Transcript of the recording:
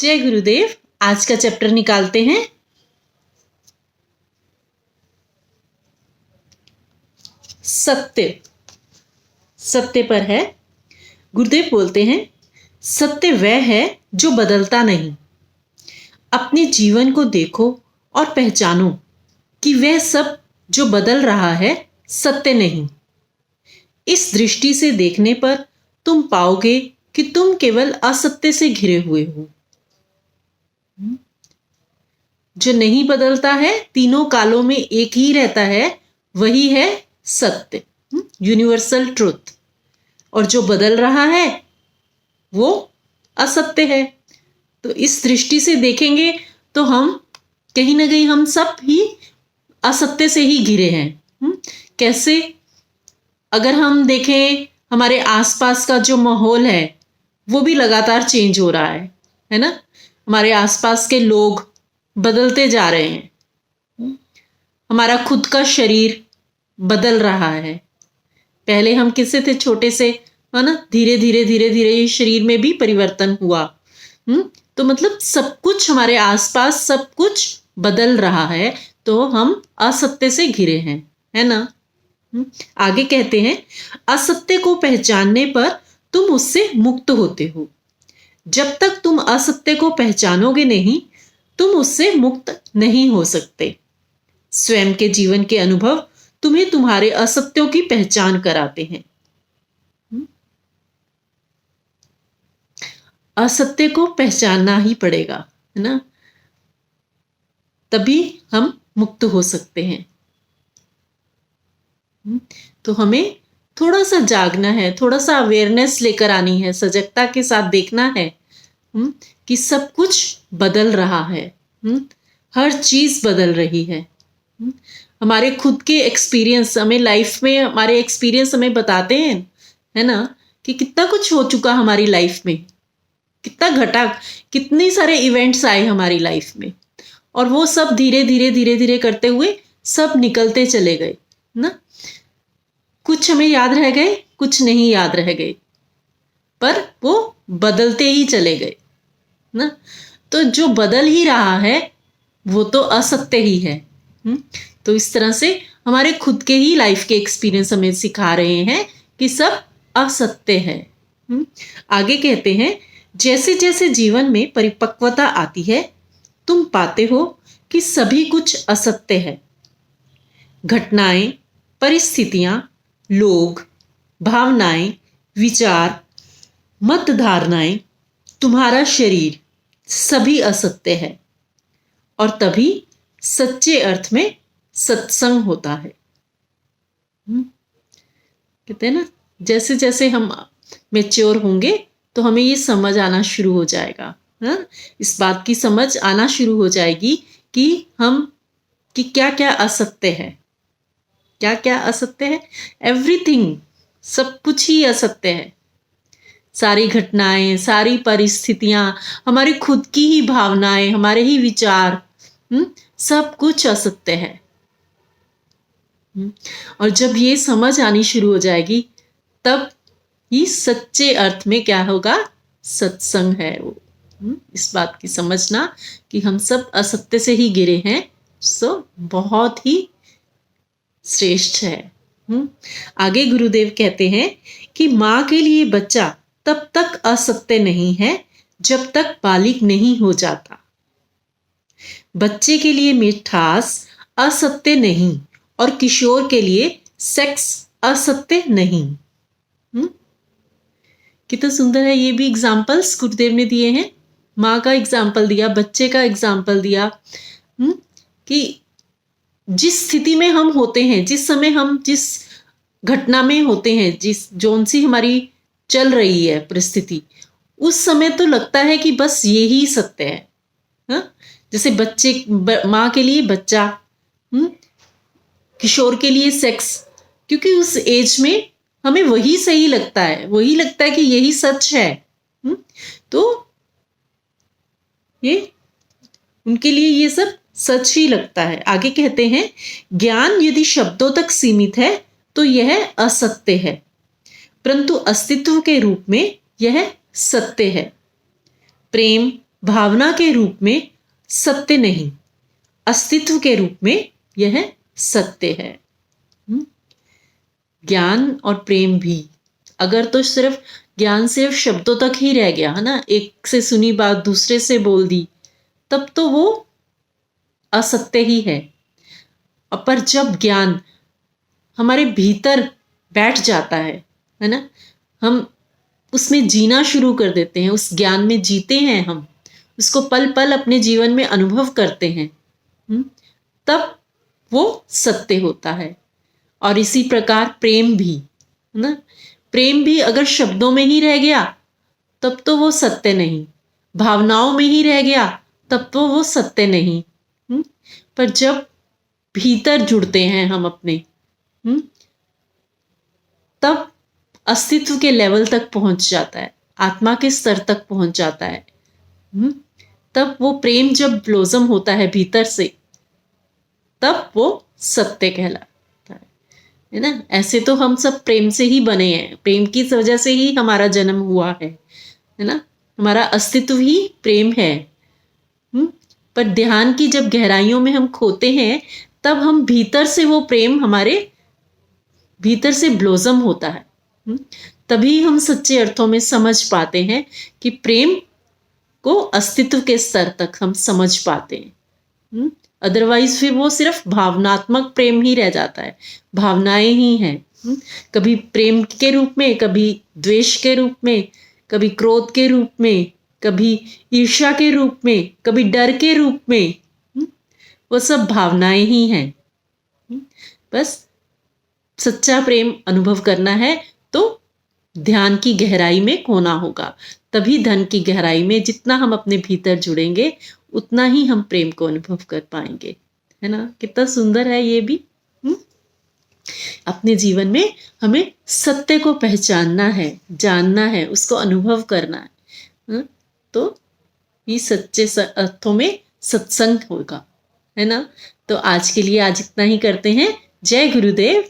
जय गुरुदेव। आज का चैप्टर निकालते हैं। सत्य। सत्य पर है। गुरुदेव बोलते हैं, सत्य वह है जो बदलता नहीं। अपने जीवन को देखो और पहचानो कि वह सब जो बदल रहा है सत्य नहीं। इस दृष्टि से देखने पर तुम पाओगे कि तुम केवल असत्य से घिरे हुए हो। जो नहीं बदलता है, तीनों कालों में एक ही रहता है, वही है सत्य, यूनिवर्सल ट्रुथ। और जो बदल रहा है वो असत्य है। तो इस दृष्टि से देखेंगे तो हम कहीं ना कहीं हम सब ही असत्य से ही घिरे हैं। कैसे? अगर हम देखें, हमारे आसपास का जो माहौल है वो भी लगातार चेंज हो रहा है ना। हमारे आसपास के लोग बदलते जा रहे हैं। हमारा खुद का शरीर बदल रहा है। पहले हम किसे थे, छोटे से, है ना। धीरे धीरे धीरे धीरे शरीर में भी परिवर्तन हुआ। तो मतलब सब कुछ हमारे आसपास सब कुछ बदल रहा है, तो हम असत्य से घिरे हैं, है ना। आगे कहते हैं, असत्य को पहचानने पर तुम उससे मुक्त होते हो। जब तक तुम असत्य को पहचानोगे नहीं, तुम उससे मुक्त नहीं हो सकते। स्वयं के जीवन के अनुभव तुम्हें तुम्हारे असत्यों की पहचान कराते हैं। असत्य को पहचानना ही पड़ेगा, है ना, तभी हम मुक्त हो सकते हैं। तो हमें थोड़ा सा जागना है, थोड़ा सा अवेयरनेस लेकर आनी है, सजगता के साथ देखना है कि सब कुछ बदल रहा है। हर चीज बदल रही है। हमारे खुद के एक्सपीरियंस हमें लाइफ में, हमारे एक्सपीरियंस हमें बताते हैं, है ना, कि कितना कुछ हो चुका हमारी लाइफ में, कितना घटा, कितने सारे इवेंट्स आए हमारी लाइफ में, और वो सब धीरे धीरे धीरे धीरे करते हुए सब निकलते चले गए ना। कुछ हमें याद रह गए, कुछ नहीं याद रह गए, पर वो बदलते ही चले गए ना। तो जो बदल ही रहा है वो तो असत्य ही है। तो इस तरह से हमारे खुद के ही लाइफ के एक्सपीरियंस हमें सिखा रहे हैं कि सब असत्य है। आगे कहते हैं, जैसे जैसे जीवन में परिपक्वता आती है, तुम पाते हो कि सभी कुछ असत्य है। घटनाएं, परिस्थितियां, लोग, भावनाएं, विचार, मत धारणाएं, तुम्हारा शरीर, सभी असत्य है। और तभी सच्चे अर्थ में सत्संग होता है। कहते हैं ना, जैसे जैसे हम मैच्योर होंगे तो हमें ये समझ आना शुरू हो जाएगा, है? इस बात की समझ आना शुरू हो जाएगी कि क्या क्या असत्य है, क्या क्या असत्य है। एवरीथिंग, सब कुछ ही असत्य है। सारी घटनाएं, सारी परिस्थितियां, हमारी खुद की ही भावनाएं, हमारे ही विचार, सब कुछ असत्य है। और जब ये समझ आनी शुरू हो जाएगी, तब ही सच्चे अर्थ में क्या होगा, सत्संग है वो। इस बात की समझना कि हम सब असत्य से ही गिरे हैं, सो बहुत ही श्रेष्ठ है। आगे गुरुदेव कहते हैं कि मां के लिए बच्चा तब तक असत्य नहीं है जब तक बालिग नहीं हो जाता। बच्चे के लिए मिठास असत्य नहीं, और किशोर के लिए सेक्स असत्य नहीं। कितना सुंदर है। ये भी एग्जाम्पल्स गुरुदेव ने दिए हैं। माँ का एग्जाम्पल दिया, बच्चे का एग्जाम्पल दिया, कि जिस स्थिति में हम होते हैं, जिस समय हम जिस घटना में होते हैं, जिस जोन सी हमारी चल रही है परिस्थिति, उस समय तो लगता है कि बस ये ही सत्य है। जैसे माँ के लिए बच्चा, किशोर के लिए सेक्स, क्योंकि उस एज में हमें वही सही लगता है, वही लगता है कि यही सच है। तो ये उनके लिए ये सब सच ही लगता है। आगे कहते हैं, ज्ञान यदि शब्दों तक सीमित है तो यह असत्य है, परंतु अस्तित्व के रूप में यह सत्य है। प्रेम, भावना के रूप में सत्य नहीं, अस्तित्व के रूप में यह सत्य है। ज्ञान और प्रेम भी, अगर तो सिर्फ ज्ञान सिर्फ शब्दों तक ही रह गया है ना, एक से सुनी बात दूसरे से बोल दी, तब तो वो असत्य ही है। पर जब ज्ञान हमारे भीतर बैठ जाता है ना, हम उसमें जीना शुरू कर देते हैं, उस ज्ञान में जीते हैं, हम उसको पल पल अपने जीवन में अनुभव करते हैं, तब वो सत्य होता है। और इसी प्रकार प्रेम भी, है ना, प्रेम भी अगर शब्दों में ही रह गया तब तो वो सत्य नहीं, भावनाओं में ही रह गया तब तो वो सत्य नहीं। पर जब भीतर जुड़ते हैं हम अपने, तब अस्तित्व के लेवल तक पहुंच जाता है, आत्मा के स्तर तक पहुंच जाता है। तब वो प्रेम जब ब्लोसम होता है भीतर से, तब वो सत्य कहलाता है ना। ऐसे तो हम सब प्रेम से ही बने हैं, प्रेम की वजह से ही हमारा जन्म हुआ है ना, हमारा अस्तित्व ही प्रेम है। पर ध्यान की जब गहराइयों में हम खोते हैं, तब हम भीतर से वो प्रेम हमारे भीतर से ब्लोसम होता है। तभी हम सच्चे अर्थों में समझ पाते हैं कि प्रेम को अस्तित्व के स्तर तक हम समझ पाते हैं। अदरवाइज फिर वो सिर्फ भावनात्मक प्रेम ही रह जाता है, भावनाएं ही हैं। कभी प्रेम के रूप में, कभी द्वेष के रूप में, कभी क्रोध के रूप में, कभी ईर्ष्या के रूप में, कभी डर के रूप में, वो सब भावनाएं ही हैं। बस सच्चा प्रेम अनुभव करना है तो ध्यान की गहराई में खोना होगा, तभी धन की गहराई में जितना हम अपने भीतर जुड़ेंगे उतना ही हम प्रेम को अनुभव कर पाएंगे, है ना। कितना सुंदर है ये भी। अपने जीवन में हमें सत्य को पहचानना है, जानना है, उसको अनुभव करना है, तो ये सच्चे अर्थों में सत्संग होगा, है ना। तो आज के लिए आज इतना ही करते हैं। जय गुरुदेव।